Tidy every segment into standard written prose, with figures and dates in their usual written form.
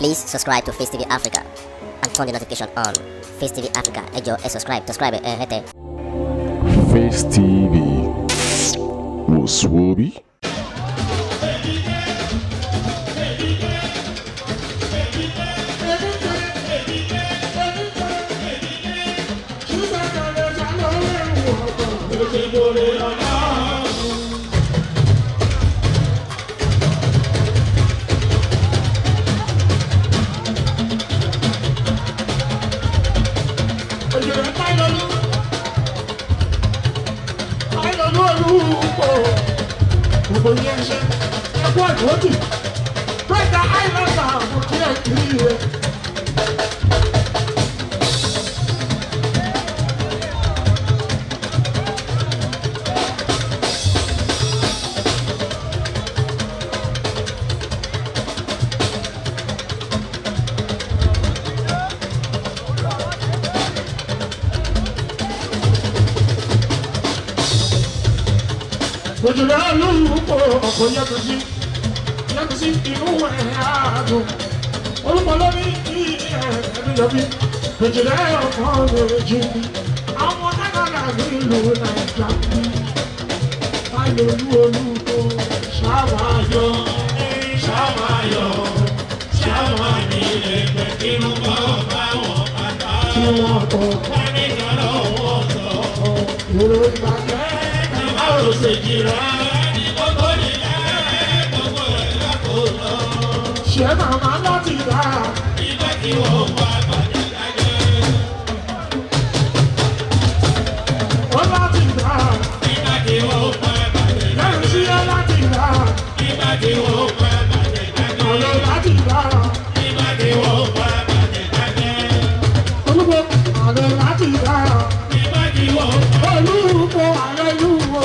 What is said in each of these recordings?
Please subscribe to Face TV Africa and turn the notification on. Face TV Africa, ẹ jọ̀ọ́ subscribe, hete. Face TV was Swoby. Ojúlé olúkọ ọkọ yàtọ̀ sí inú àádùn olùkọ́ lórí ẹ̀ẹ́dẹ́gbẹ̀bí ojúlé ọkọ méjì àwọn náírà nílùú nàìjíríà báyọ̀ olúkọ ṣàwáyọ̀ ní ẹgbẹ́ inú bọ́ báwọn bàtà tí wọ́n kọ́ ní ìjọlọ́wọ́ sọ ìròyìn bàjẹ́. Ṣé màmá láti dá? Ìgbà tí wọ́n wá bàjẹ́ dájẹ́. Ó láti dá. Ìgbà tí wọ́n wá bàjẹ́ dájẹ́. Lẹ́yìn sí ẹ láti dá. Ìgbà tí wọ́n wá bàjẹ́ dájẹ́. Ọ̀lẹ́ láti dá. Ìgbà tí wọ́n wá bàjẹ́ dájẹ́. Olúwo àlẹ́ láti dá. Ìgbà tí wọ́n wá. Olúwo àlẹ́ lúwo.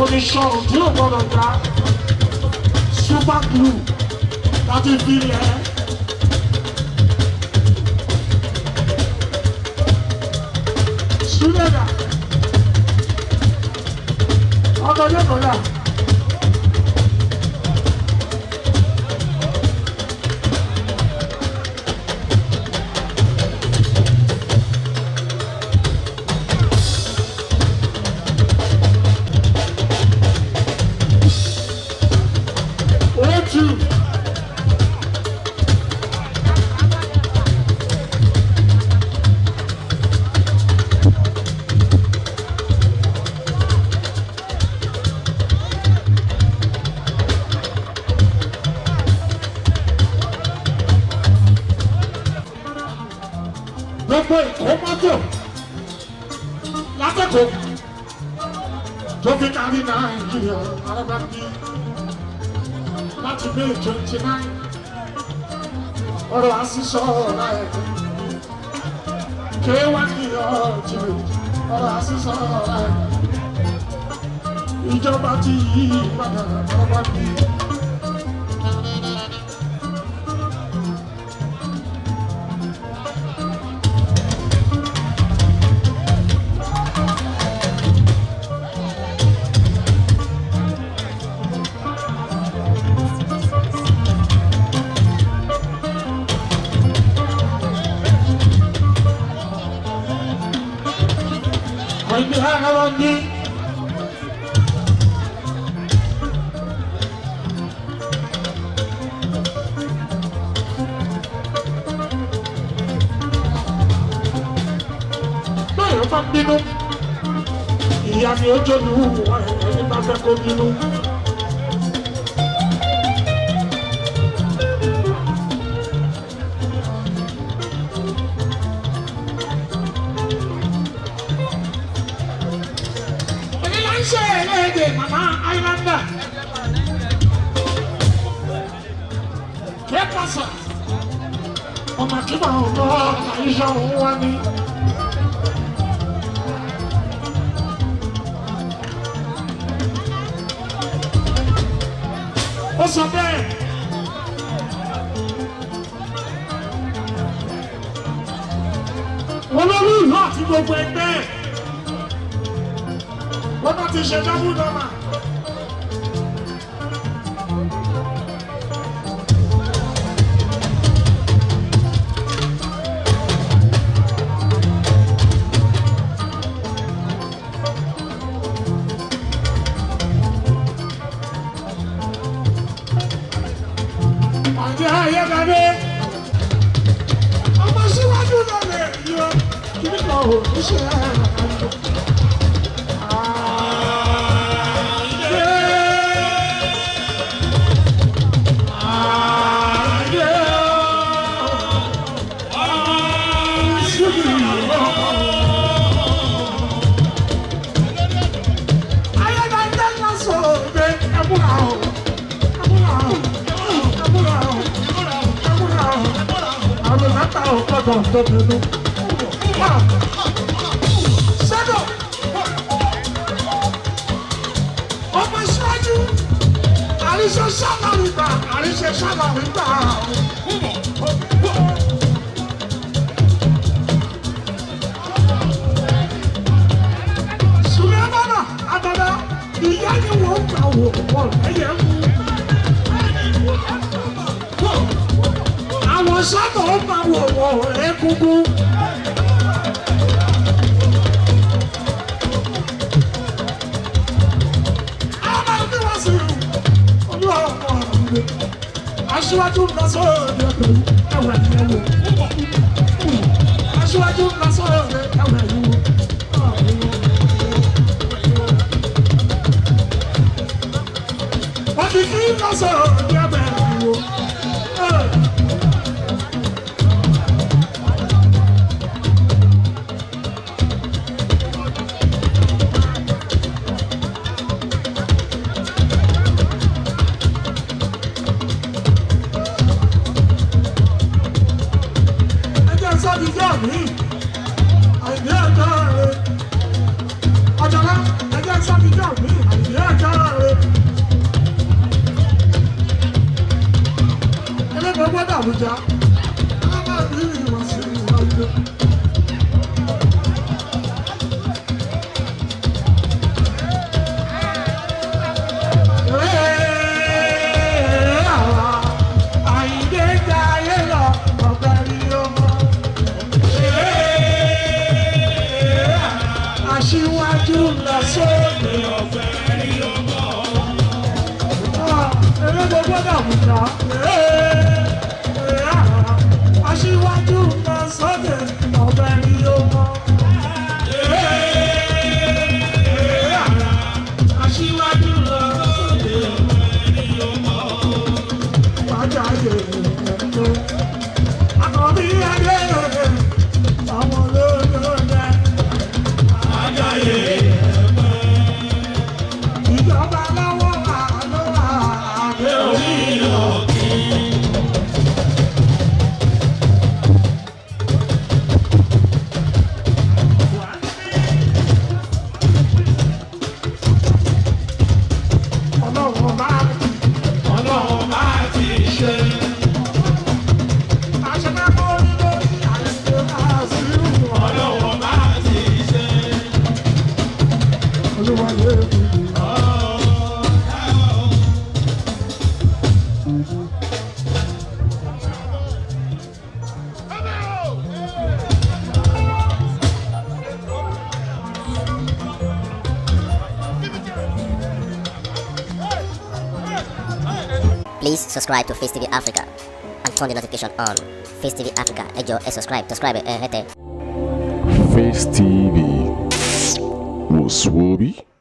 Oníṣòro tí ó gbọ́dọ̀ já super glue láti fi lẹ̀. Súlẹ̀dà ọkọ̀ yẹ́kọ̀ọ́yà. Gbogbo ìkómọ́tò látẹ̀kọ́ tó fi kárí Nàìjíríà alábàbí láti May 29 ọ̀rọ̀ àṣìṣọ́ ọ̀la ẹ̀kọ́ kéwàá ní ọ̀jọ̀ ọ̀rọ̀ àṣìṣọ́ ọ̀la ẹ̀kọ́ ìjọba ti yí padà alábàbí. tó ń bínú ìyá ni ó jòlú ẹni bá fẹ́ kó bínú. èyí là ń ṣe èlédè màmá islander kí ẹ pàṣẹ ọmọ àkíbà ọ̀nà àyíṣà òun wá ní. ó sọ bẹ́ẹ̀ wọ́n lórí ìlú àti gbogbo ẹgbẹ́ wọ́n bá ti ṣe dábù nọ́mà. ayédáde ọmọ síwájú lọlẹ yọ kíni kan ò ní ṣe ayédáde lọsọ ọdẹ ẹkúra ọ ẹkúra ọ. Mata o gbọ́dọ̀ tóbinú. Sẹ́dọ̀ ọmọ síwájú àríṣe sábàrì gbà àríṣe sábàrì gbà. Sùlẹ́mọ́nà àtàdá ìyá ni wọ́n gbà wò wọ́n ẹ̀yẹ mú. Àwọn sábà ó máa wò wọ̀ ẹ́kúngún. Àwọn ọmọ wa sí olúwa ọmọ àgbẹ̀. Aṣíwájú lọ sóòdì ẹ̀wẹ̀ ẹ̀wẹ̀. Aṣíwájú lọ sóòdì ẹ̀wẹ̀ ẹ̀wẹ̀. Wọ́n ti kí lọ sóòdì ẹ̀wẹ̀ ẹ̀wẹ̀. Ìjọ mi, àìdí ẹ̀jọ́ rẹ̀. Ọ̀jọ̀lá, ẹjẹ́ sọ́díjọ́ mi, àìdí ẹ̀jọ́ rẹ̀. Ẹlẹ́gbẹ̀ẹ́ gbọ́dọ̀ Àbújá, á máa bí ìwà sí ìwà ilé. Aṣíwájú lọ sóde ọ̀fẹ́ rí ọmọ. Ẹlẹ́gbẹ̀ẹ́ gbọ́dọ̀ Àbújá. Aṣíwájú lọ sóde ọ̀fẹ́ rí ọmọ. Aṣíwájú lọ sóde ọ̀fẹ́ rí ọmọ. Wájà yẹ ẹ̀ẹ́dẹ́. Àkọ́bí ẹ̀dẹ́ ọmọ lóde. Ìjọba lọ́wọ́ àlọ́ àgbẹ̀ orí òkè. Ọlọ́run bá ti ṣe. Àṣẹ kọ́ nínú àyẹ̀wò àṣírí. Ọlọ́run bá ti ṣe. Olúwa yẹ kí. Please subscribe to Face TV Africa and turn the notification on. Face TV Africa, ẹ jọ̀ọ́ ẹ subscribe, hete. Face TV was Swoby.